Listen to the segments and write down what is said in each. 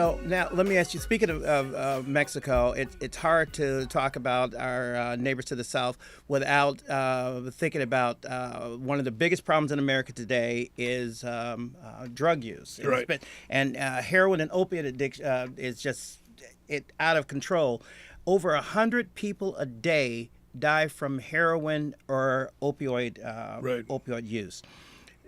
So now let me ask you. Speaking of Mexico, it's hard to talk about our neighbors to the south without thinking about one of the biggest problems in America today is drug use. Right. And heroin and opiate addiction is just out of control. Over 100 people a day die from heroin or Right. opioid use.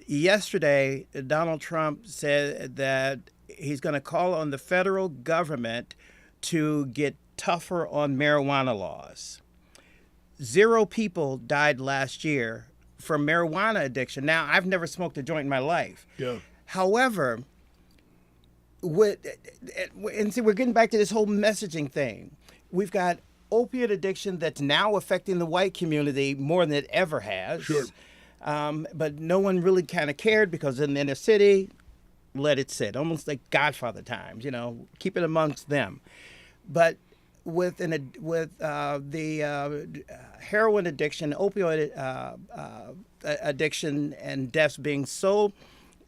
Yesterday, Donald Trump said that he's going to call on the federal government to get tougher on marijuana laws. 0 people died last year from marijuana addiction. Now, I've never smoked a joint in my life. Yeah. However, and see, we're getting back to this whole messaging thing. We've got opiate addiction that's now affecting the white community more than it ever has. Sure. But no one really kind of cared because in the inner city, let it sit, almost like Godfather times, keep it amongst them. But with the heroin addiction, opioid addiction, and deaths being so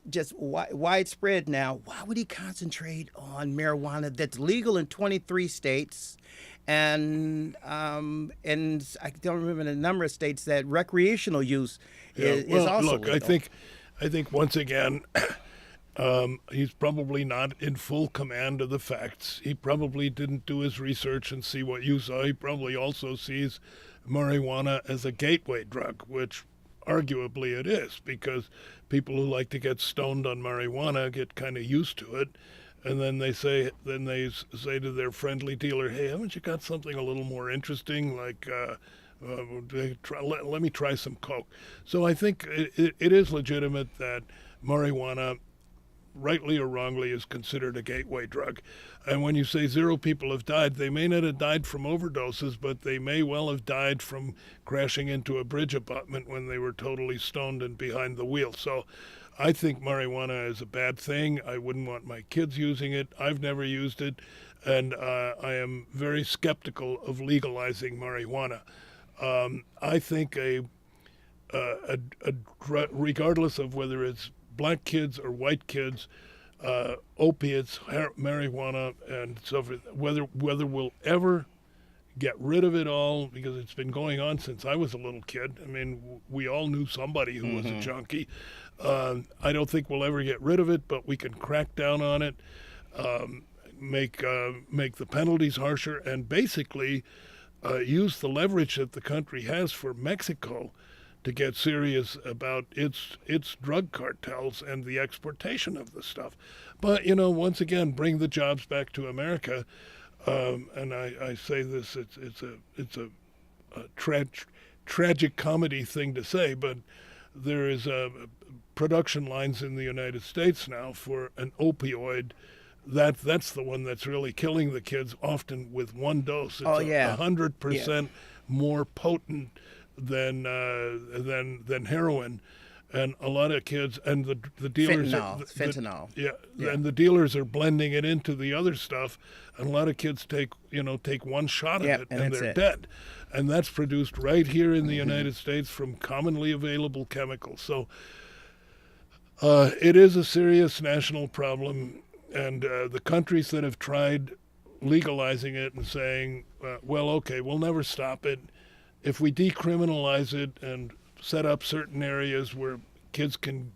just widespread now, why would he concentrate on marijuana that's legal in 23 states? And I don't remember the number of states that recreational use is also look, legal. I think once again, he's probably not in full command of the facts. He probably didn't do his research and see what you saw. He probably also sees marijuana as a gateway drug, which arguably it is, because people who like to get stoned on marijuana get kind of used to it. And then they say to their friendly dealer, "Hey, haven't you got something a little more interesting? Like, let me try some coke." So I think it is legitimate that marijuana, rightly or wrongly, is considered a gateway drug. And when you say 0 people have died, they may not have died from overdoses, but they may well have died from crashing into a bridge abutment when they were totally stoned and behind the wheel. So I think marijuana is a bad thing. I wouldn't want my kids using it. I've never used it. And I am very skeptical of legalizing marijuana. I think regardless of whether it's black kids or white kids, opiates, marijuana, and so forth, whether we'll ever get rid of it all, because it's been going on since I was a little kid. I mean, we all knew somebody who was a junkie. I don't think we'll ever get rid of it, but we can crack down on it, make the penalties harsher, and basically use the leverage that the country has for Mexico to get serious about its drug cartels and the exportation of the stuff. But, once again, bring the jobs back to America. And I say this, it's a tragic comedy thing to say, but there is production lines in the United States now for an opioid. That's the one that's really killing the kids, often with one dose. It's 100% more potent than heroin, and a lot of kids and the dealers fentanyl. And the dealers are blending it into the other stuff, and a lot of kids take one shot of it and they're dead, and that's produced right here in the United States from commonly available chemicals. So it is a serious national problem, and the countries that have tried legalizing it and saying, well, okay, we'll never stop it. If we decriminalize it and set up certain areas where kids can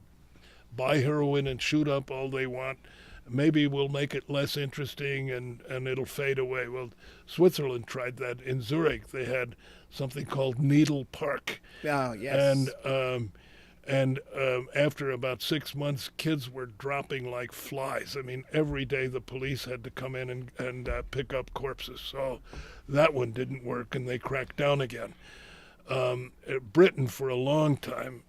buy heroin and shoot up all they want, maybe we'll make it less interesting and it'll fade away. Well, Switzerland tried that in Zurich. They had something called Needle Park. Oh, yes. And after about 6 months, kids were dropping like flies. I mean, every day the police had to come in and pick up corpses. So that one didn't work, and they cracked down again. Britain, for a long time,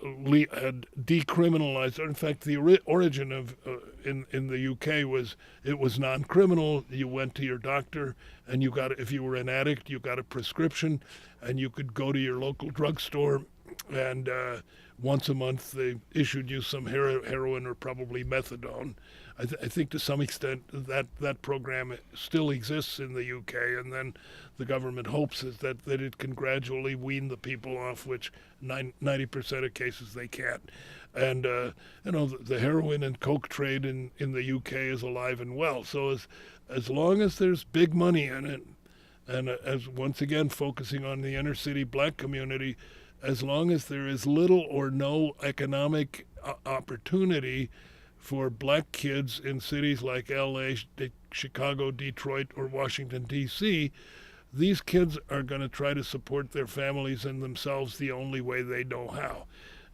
had decriminalized. In fact, the origin of in the UK was it was non-criminal. You went to your doctor, and if you were an addict, you got a prescription, and you could go to your local drugstore, and once a month they issued you some heroin or probably methadone, I think to some extent that program still exists in the UK, and then the government hopes is that it can gradually wean the people off, which 90% of cases they can't. And the heroin and coke trade in the UK is alive and well. So as long as there's big money in it, and as once again focusing on the inner city black community, as long as there is little or no economic opportunity for black kids in cities like LA, Chicago, Detroit, or Washington, D.C., these kids are going to try to support their families and themselves the only way they know how.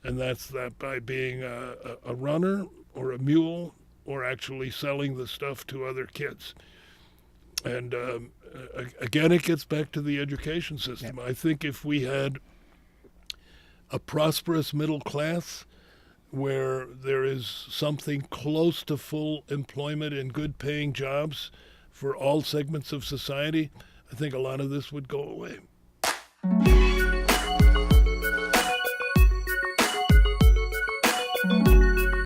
And that's that by being a runner or a mule or actually selling the stuff to other kids. And again, it gets back to the education system. Yep. I think if we had a prosperous middle class where there is something close to full employment in good paying jobs for all segments of society, I think a lot of this would go away.